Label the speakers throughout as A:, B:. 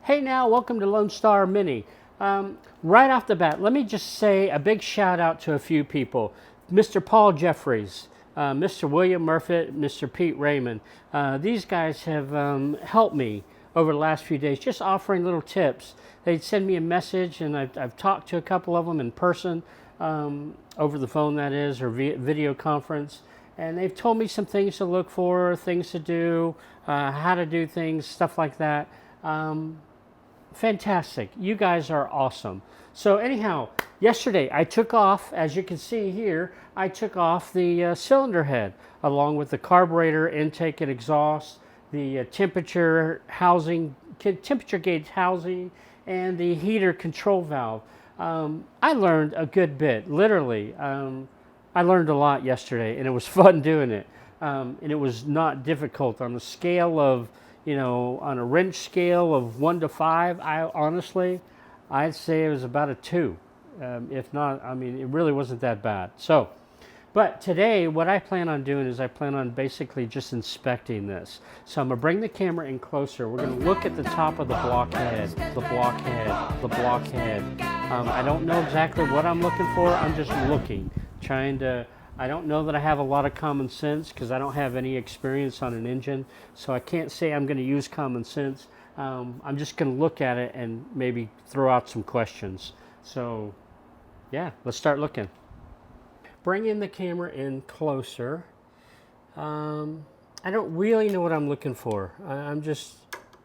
A: Hey now, welcome to Lone Star Mini. Right off the bat, let me just say a big shout out to a few people. Mr. Paul Jeffries, Mr. William Murfitt, Mr. Pete Raymond. These guys have helped me over the last few days, just offering little tips. They'd send me a message, and I've talked to a couple of them in person, over the phone that is, or via video conference. And they've told me some things to look for, things to do, how to do things, stuff like that. Fantastic. You guys are awesome. So anyhow, yesterday I took off, as you can see here, I took off the cylinder head along with the carburetor intake and exhaust, the temperature gauge housing, and the heater control valve. I learned a good bit, literally. I learned a lot yesterday, and it was fun doing it. And it was not difficult on a scale of, on a wrench scale of 1 to 5, I'd say it was about a 2. If not, it really wasn't that bad. So, but today, what I plan on doing is I plan on basically just inspecting this. So I'm gonna bring the camera in closer. We're gonna look at the top of the blockhead. I don't know exactly what I'm looking for. I'm just looking, I don't know that I have a lot of common sense because I don't have any experience on an engine, so I can't say I'm going to use common sense. I'm just going to look at it and maybe throw out some questions. So yeah, let's start looking. Bringing the camera in closer. I don't really know what I'm looking for. I'm just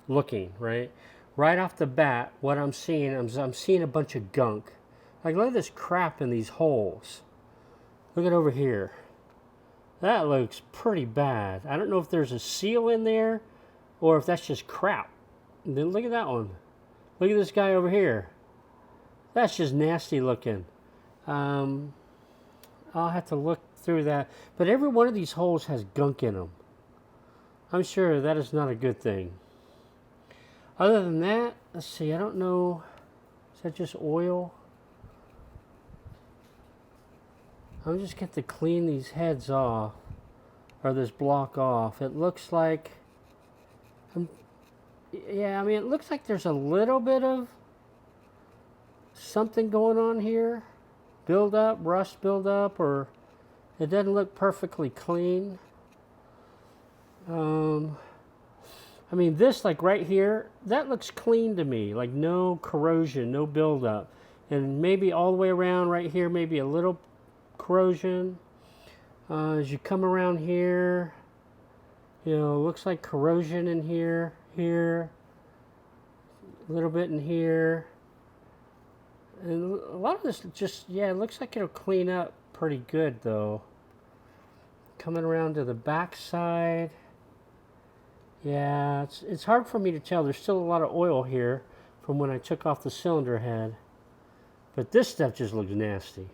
A: looking, right? Right off the bat, what I'm seeing, I'm seeing a bunch of gunk. Like, look at this crap in these holes. Look at over here. That looks pretty bad. I don't know if there's a seal in there or if that's just crap. And then look at that one. Look at this guy over here. That's just nasty looking. I'll have to look through that. But every one of these holes has gunk in them. I'm sure that is not a good thing. Other than that, let's see, I don't know. Is that just oil? I'm just going to clean these heads off, or this block off. It looks like, it looks like there's a little bit of something going on here. Rust build up, or it doesn't look perfectly clean. This, like right here, that looks clean to me, like no corrosion, no buildup. And maybe all the way around right here, maybe a little corrosion. As you come around here, looks like corrosion in here, a little bit in here. And a lot of this just, it looks like it'll clean up pretty good though. Coming around to the back side. Yeah, it's hard for me to tell. There's still a lot of oil here from when I took off the cylinder head. But this stuff just looks nasty.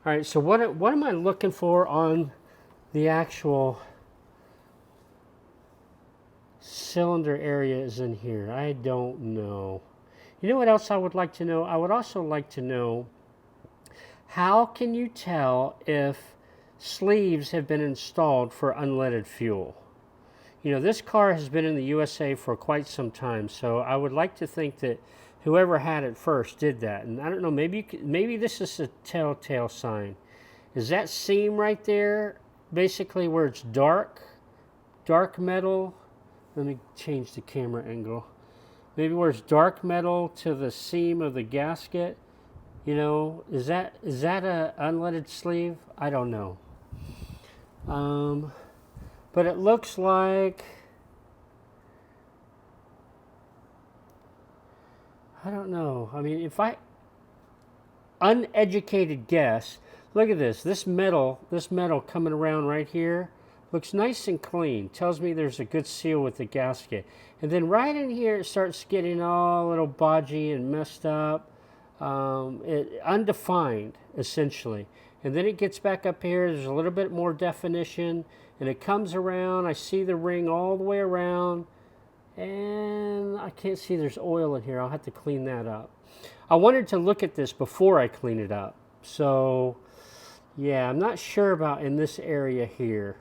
A: All right, so what am I looking for on the actual cylinder areas in here? I don't know. You know what else I would like to know? I would also like to know, how can you tell if sleeves have been installed for unleaded fuel? This car has been in the USA for quite some time, so I would like to think that whoever had it first did that. And I don't know, maybe this is a telltale sign. Is that seam right there basically where it's dark metal? Let me change the camera angle. Maybe where it's dark metal to the seam of the gasket. Is that a unleaded sleeve? I don't know. But it looks like, I don't know. If I uneducated guess, look at this metal coming around right here looks nice and clean. Tells me there's a good seal with the gasket. And then right in here it starts getting all a little bodgy and messed up, undefined essentially. And then it gets back up here, there's a little bit more definition, and it comes around. I see the ring all the way around, and I can't see there's oil in here. I'll have to clean that up. I wanted to look at this before I clean it up. So yeah, I'm not sure about in this area here.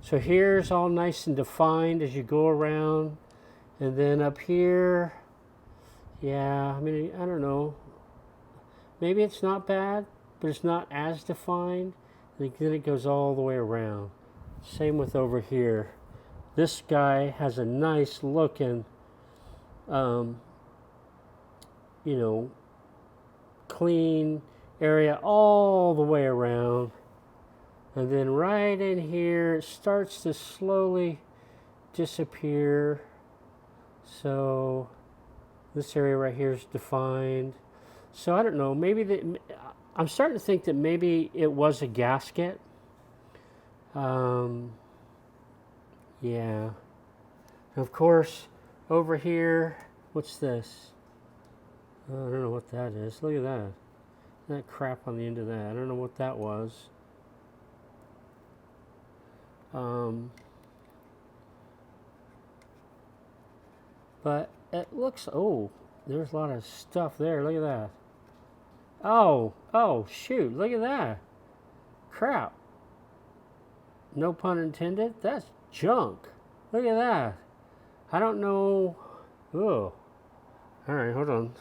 A: So here's all nice and defined as you go around. And then up here, Yeah, I mean, I don't know. Maybe it's not bad, but it's not as defined. Then it goes all the way around. Same with over here. This guy has a nice looking, um, you know, clean area all the way around. And then right in here, it starts to slowly disappear. So this area right here is defined. So I don't know, maybe I'm starting to think that maybe it was a gasket. Um, yeah. Of course, over here, what's this? Oh, I don't know what that is. Look at that. That crap on the end of that. I don't know what that was. But it looks, oh, there's a lot of stuff there. Look at that. Oh, shoot. Look at that. Crap. No pun intended. That's junk. Look at that. I don't know. Oh. All right, hold on.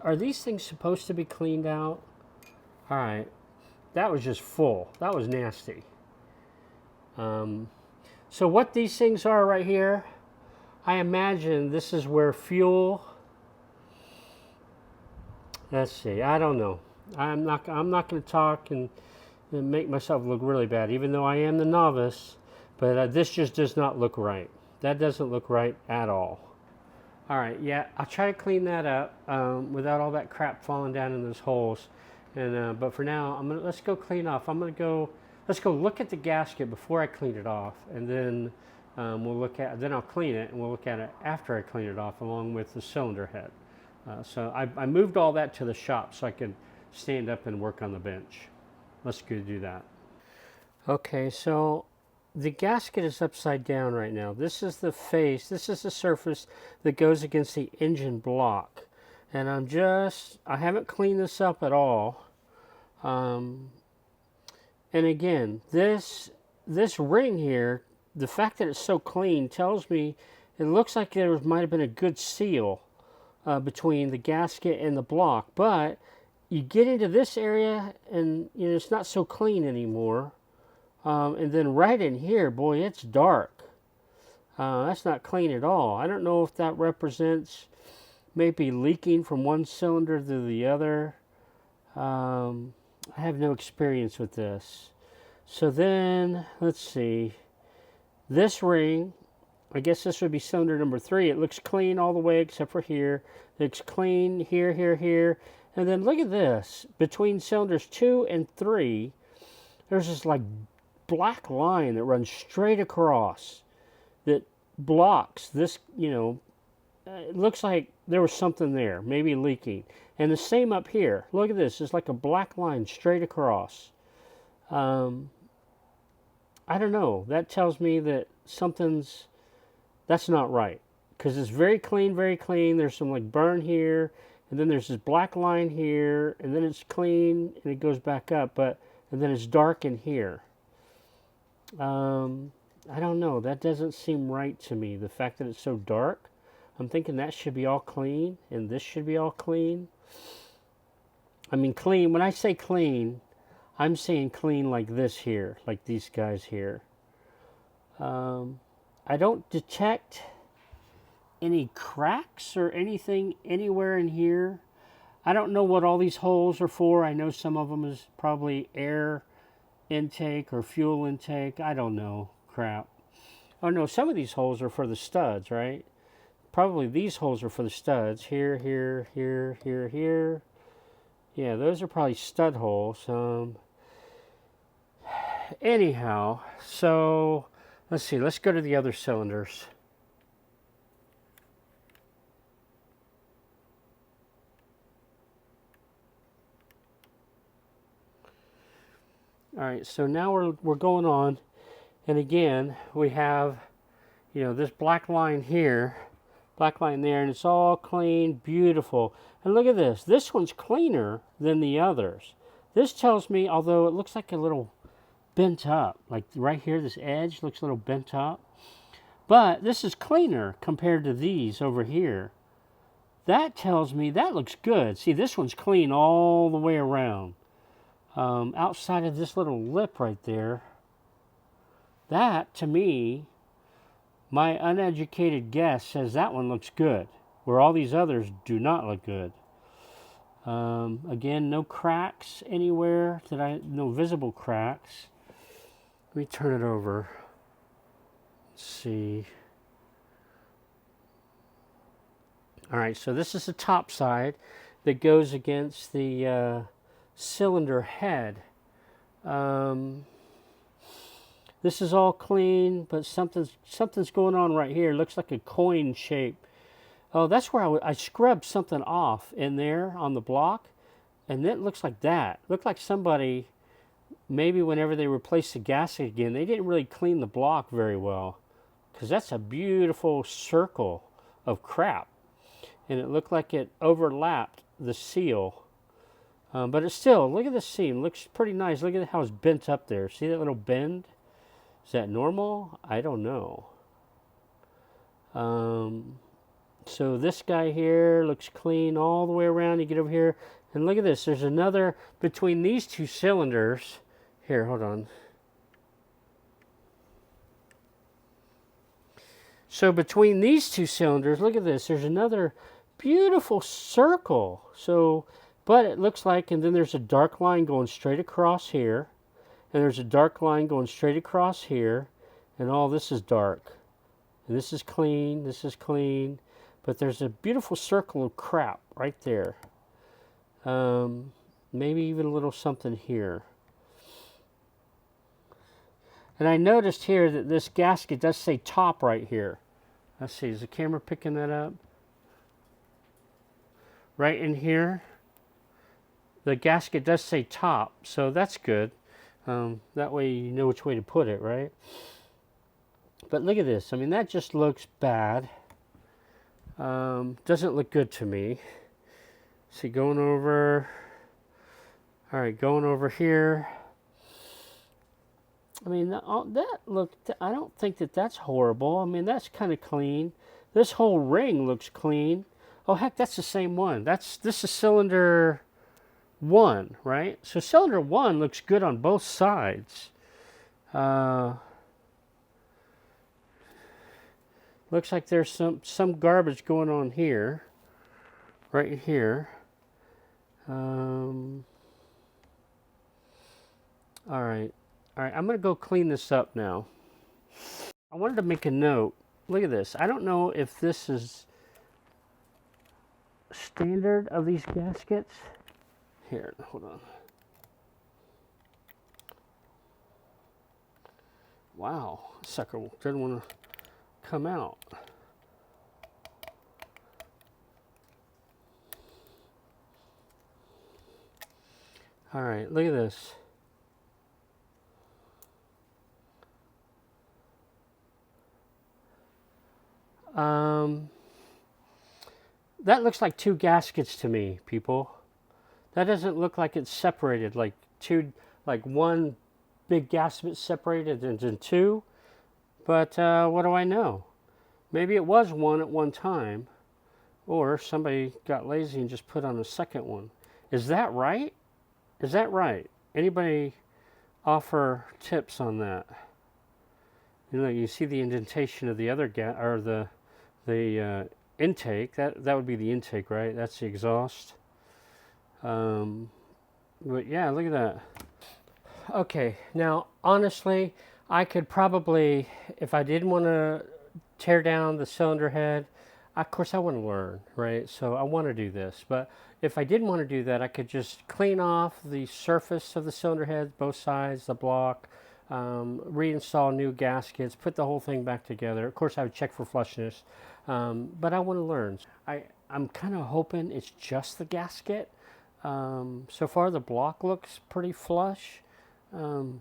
A: Are these things supposed to be cleaned out? All right. That was just full. That was nasty. So what these things are right here, I imagine this is where fuel. Let's see. I don't know. I'm not going to talk and make myself look really bad, even though I am the novice. But this just does not look right. That doesn't look right at all. All right, yeah, I'll try to clean that up without all that crap falling down in those holes. And but for now, let's go clean off. Let's go look at the gasket before I clean it off, and then then I'll clean it, and we'll look at it after I clean it off, along with the cylinder head. So I moved all that to the shop so I could stand up and work on the bench. Let's go do that. Okay, so the gasket is upside down right now. This is the face, this is the surface that goes against the engine block. And I haven't cleaned this up at all. And again, this ring here, the fact that it's so clean tells me it looks like there might have been a good seal between the gasket and the block. But you get into this area and it's not so clean anymore. And then right in here, boy, it's dark. That's not clean at all. I don't know if that represents maybe leaking from one cylinder to the other. I have no experience with this. So then, let's see. This ring, I guess this would be cylinder number 3. It looks clean all the way except for here. It looks clean here, here, here. And then look at this. Between cylinders 2 and 3, there's this like black line that runs straight across that blocks this, it looks like there was something there, maybe leaking. And the same up here. Look at this. It's like a black line straight across. I don't know. That tells me that that's not right. Because it's very clean, very clean. There's some like burn here. And then there's this black line here. And then it's clean and it goes back up. And then it's dark in here. I don't know. That doesn't seem right to me. The fact that it's so dark. I'm thinking that should be all clean. And this should be all clean. I mean clean. When I say clean, I'm saying clean like this here. Like these guys here. I don't detect any cracks or anything anywhere in here. I don't know what all these holes are for. I know some of them is probably air intake or fuel intake. I don't know. Crap. Oh no, some of these holes are for the studs, right? Probably these holes are for the studs. Here, here, here, here, here. Yeah, those are probably stud holes. Anyhow, so let's see. Let's go to the other cylinders. All right, so now we're going on, and again we have, this black line here, black line there, and it's all clean, beautiful. And look at this. This one's cleaner than the others. This tells me, although it looks like a little bent up, like right here, this edge looks a little bent up, But this is cleaner compared to these over here. That tells me that looks good. See, this one's clean all the way around. Outside of this little lip right there, that, to me, my uneducated guess says that one looks good, where all these others do not look good. Again, no cracks anywhere, no visible cracks. Let me turn it over. Let's see. All right, so this is the top side that goes against the cylinder head. This is all clean, but something's going on right here. It looks like a coin shape. Oh, that's where I scrubbed something off in there on the block, and it looks like that. Looked like somebody, maybe whenever they replaced the gasket again, they didn't really clean the block very well, because that's a beautiful circle of crap. And it looked like it overlapped the seal. But it's still, look at the seam. It looks pretty nice. Look at how it's bent up there. See that little bend? Is that normal? I don't know. So this guy here looks clean all the way around. You get over here, and look at this. There's another, between these two cylinders. Here, hold on. So between these two cylinders, look at this. There's another beautiful circle. So, but it looks like, and then there's a dark line going straight across here, and there's a dark line going straight across here, and all this is dark. And this is clean, but there's a beautiful circle of crap right there. Maybe even a little something here. And I noticed here that this gasket does say top right here. Let's see, is the camera picking that up? Right in here, the gasket does say top, so that's good. That way you know which way to put it, right? But look at this. I mean, that just looks bad. Doesn't look good to me. See, going over. All right, going over here. I mean, that looked, I don't think that that's horrible. I mean, that's kind of clean. This whole ring looks clean. Oh, heck, that's the same one. This is cylinder 1, right? So cylinder 1 looks good on both sides. Looks like there's some garbage going on here, right here. All right, I'm going to go clean this up now. I wanted to make a note. Look at this. I don't know if this is standard of these gaskets. Here, hold on. Wow, sucker didn't want to come out. All right, look at this. That looks like two gaskets to me, people. That doesn't look like it's separated, like one big gasket separated into two. But what do I know? Maybe it was one at one time, or somebody got lazy and just put on a second one. Is that right? Is that right? Anybody offer tips on that? You know, you see the indentation of the other the intake. That would be the intake, right? That's the exhaust. But yeah, look at that. Okay, now honestly, I could probably, if I didn't want to tear down the cylinder head, of course I want to learn, right? So I want to do this, but if I didn't want to do that, I could just clean off the surface of the cylinder head, both sides, the block, reinstall new gaskets, put the whole thing back together. Of course I would check for flushness, but I want to learn. I'm kind of hoping it's just the gasket. So far the block looks pretty flush. I've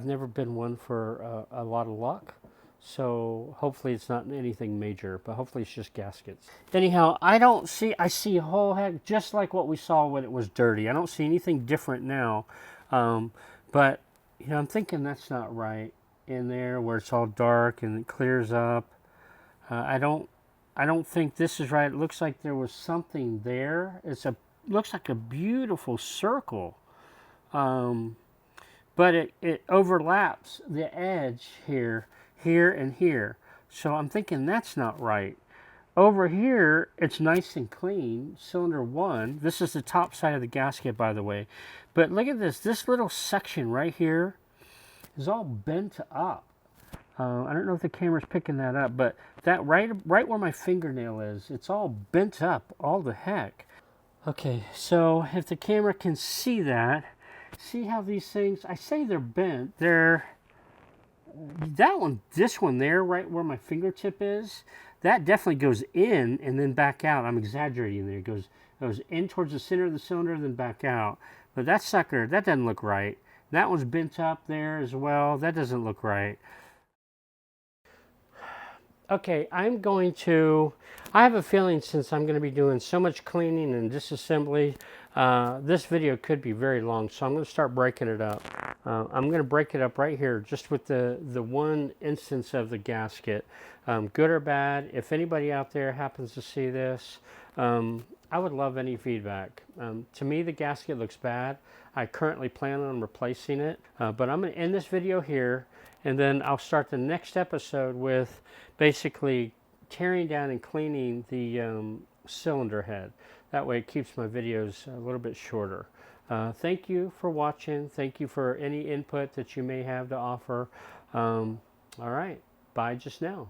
A: never been one for a lot of luck, so hopefully it's not anything major, but hopefully it's just gaskets. Anyhow, I see a whole heck just like what we saw when it was dirty. I don't see anything different now, but you know, I'm thinking that's not right. in there where it's all dark and it clears up. I don't think this is right. It looks like there was something there. Looks like a beautiful circle. But it overlaps the edge here, and here. So I'm thinking that's not right. Over here, it's nice and clean. Cylinder 1. This is the top side of the gasket, by the way. But look at this. This little section right here is all bent up. I don't know if the camera's picking that up, but that right where my fingernail is, it's all bent up, all the heck. Okay, so if the camera can see that, see how these things, I say they're bent, this one there, right where my fingertip is, that definitely goes in and then back out. I'm exaggerating there. It goes in towards the center of the cylinder, then back out. But that sucker, that doesn't look right. That one's bent up there as well. That doesn't look right. Okay, I have a feeling since I'm going to be doing so much cleaning and disassembly, this video could be very long, so I'm going to start breaking it up. I'm going to break it up right here, just with the one instance of the gasket. Good or bad, if anybody out there happens to see this, I would love any feedback. To me, the gasket looks bad. I currently plan on replacing it, but I'm going to end this video here, and then I'll start the next episode with basically tearing down and cleaning the cylinder head. That way it keeps my videos a little bit shorter. Thank you for watching. Thank you for any input that you may have to offer. All right, bye just now.